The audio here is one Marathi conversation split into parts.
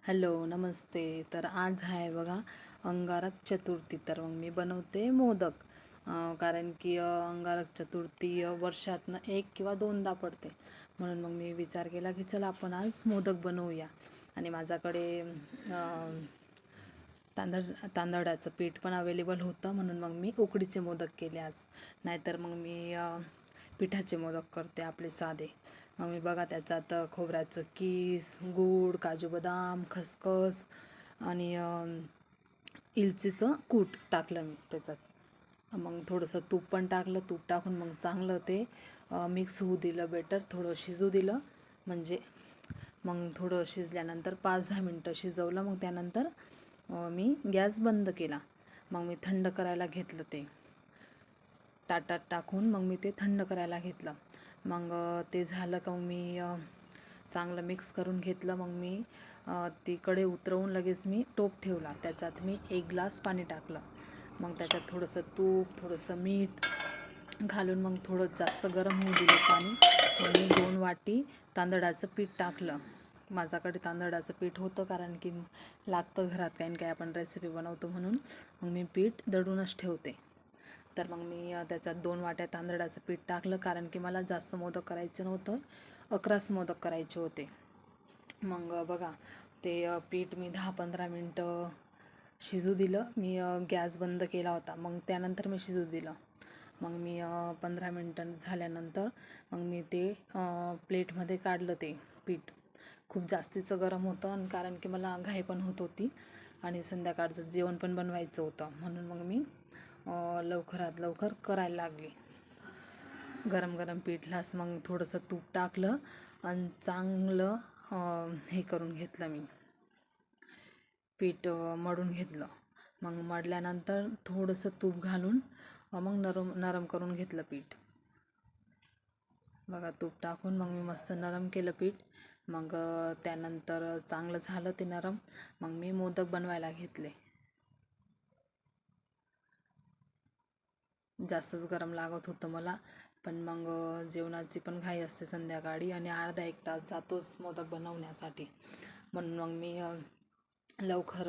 हॅलो नमस्ते. तर आज आहे बघा अंगारक चतुर्थी. तर मग मी बनवते मोदक. कारण की अंगारक चतुर्थी वर्षातनं एक किंवा दोनदा पडते, म्हणून मग मी विचार केला की चला आपण आज मोदक बनवूया. आणि माझ्याकडे तांदळाचं पीठ पण अवेलेबल होतं, म्हणून मग मी उकडीचे मोदक केले आज. नाहीतर मग मी पिठाचे मोदक करते आपले साधे. मग मी बघा त्याच्यात खोबऱ्याचं कीस, गूळ, काजू बदाम, खसखस आणि इलचीचं कूट टाकलं मी त्याच्यात. मग थोडंसं तूप पण टाकलं. तूप टाकून मग चांगलं ते मिक्स होऊ दिलं. बेटर थोडं शिजू दिलं. म्हणजे मग थोडं शिजल्यानंतर 5-10 मिनटं शिजवलं. मग त्यानंतर मी गॅस बंद केला. मग मी थंड करायला घेतलं. ते ताटात टाकून मग मी ते थंड करायला घेतलं. मग ते झालं का मग मी चांगलं मिक्स करून घेतलं. मग मी ती कढई उतरवून लगेच मी टोप ठेवला. त्याच्यात मी 1 ग्लास पाणी टाकलं. मग त्याच्यात थोडंसं तूप, थोडंसं मीठ घालून मग थोडं जास्त गरम होऊ दिलं पाणी. मग मी 2 वाटी तांदळाचं पीठ टाकलं. माझ्याकडे तांदळाचं पीठ होतं, कारण की लागतं घरात काही काही आपण रेसिपी बनवतो म्हणून. मग मी पीठ दळूनच ठेवते. तर मग मी त्याच्यात 2 वाट्या तांदळाचं पीठ टाकलं, कारण की मला जास्त मोदक करायचं नव्हतं, 11च मोदक करायचे होते. मग बघा ते पीठ मी 10-15 मिनटं शिजू दिलं. मी गॅस बंद केला होता. मग त्यानंतर मी शिजू दिलं. मग मी 15 मिनटं झाल्यानंतर मग मी ते प्लेटमध्ये काढलं. ते पीठ खूप जास्तीचं गरम होतं, आणि कारण की मला घाई पण होत होती आणि संध्याकाळचं जेवण पण बनवायचं होतं, म्हणून मग मी लवकरात लवकर करायला लागली. गरम गरम पीठलाच मग थोडंसं तूप टाकलं आणि चांगलं हे करून घेतलं. मी पीठ मळून घेतलं. मग मळल्यानंतर थोडंसं तूप घालून मग नरम करून घेतलं पीठ. बघा तूप टाकून मग मी मस्त नरम केलं पीठ. मग त्यानंतर चांगलं झालं ते नरम. मग मी मोदक बनवायला घेतले. जास्तच गरम लागत होतं मला, पण मग जेवणाची पण घाई असते संध्याकाळी, आणि अर्धा-1 तास जातोच मोदक बनवण्यासाठी. म्हणून मग मी लवकर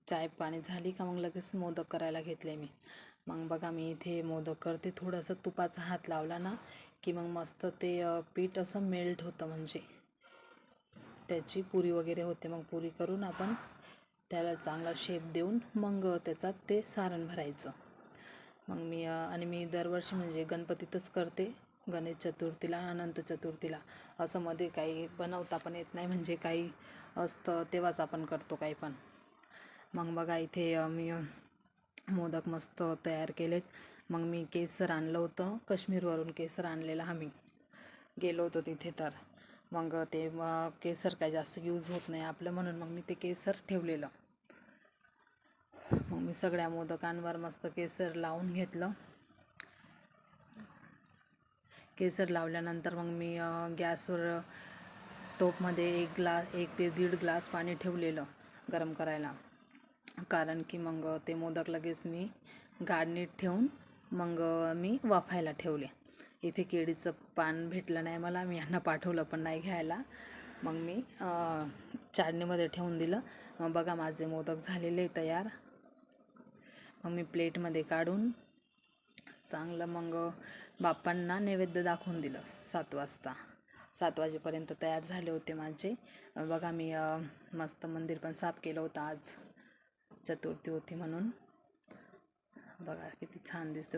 चाय पाणी झाली का मग लगेच मोदक करायला घेतले मी. मग बघा मी इथे मोदक करते. थोडंसं तुपाचा हात लावला ना की मग मस्त ते पीठ असं मेल्ट होतं, म्हणजे त्याची पुरी वगैरे होते. मग पुरी करून आपण त्याला चांगला शेप देऊन मग त्याच्यात ते सारण भरायचं. मग मी दरवर्षी म्हणजे गणपतीतच करते, गणेश चतुर्थीला, अनंत चतुर्थीला. असं मध्ये काही बनवता पण येत नाही, म्हणजे काही असतं तेव्हाच आपण करतो काही पण. मग बघा इथे मी मोदक मस्त तयार केलेत. मग मी केसर आणलं होतं, काश्मीरवरून केसर आणलेलं आम्ही गेलो होतो तिथे. तर मग ते केसर काय जास्त यूज होत नाही आपलं, म्हणून मग मी ते केसर ठेवलेलं. मग मी सगळ्या मोदकांवर मस्त केसर लावून घेतलं. केसर लावल्यानंतर मग मी गॅसवर टोपमध्ये 1 ते 1.5 ग्लास पाणी ठेवलेलं गरम करायला, कारण की मग ते मोदक लगेच मी गाळणीत ठेवून मग मी वाफायला ठेवले. इथे केळीचं पान भेटलं नाही मला, मी यांना पाठवलं पण नाही घ्यायला. मग मी चाळणीमध्ये ठेवून दिलं. मग बघा माझे मोदक झालेले तयार. मग मी प्लेटमध्ये काढून चांगलं मग बाप्पांना नैवेद्य दाखवून दिलं. 7 वाजता 7 वाजेपर्यंत तयार झाले होते माझे. बघा मी मस्त मंदिर पण साफ केलं होतं आज, चतुर्थी होती म्हणून. बघा किती छान दिसतं.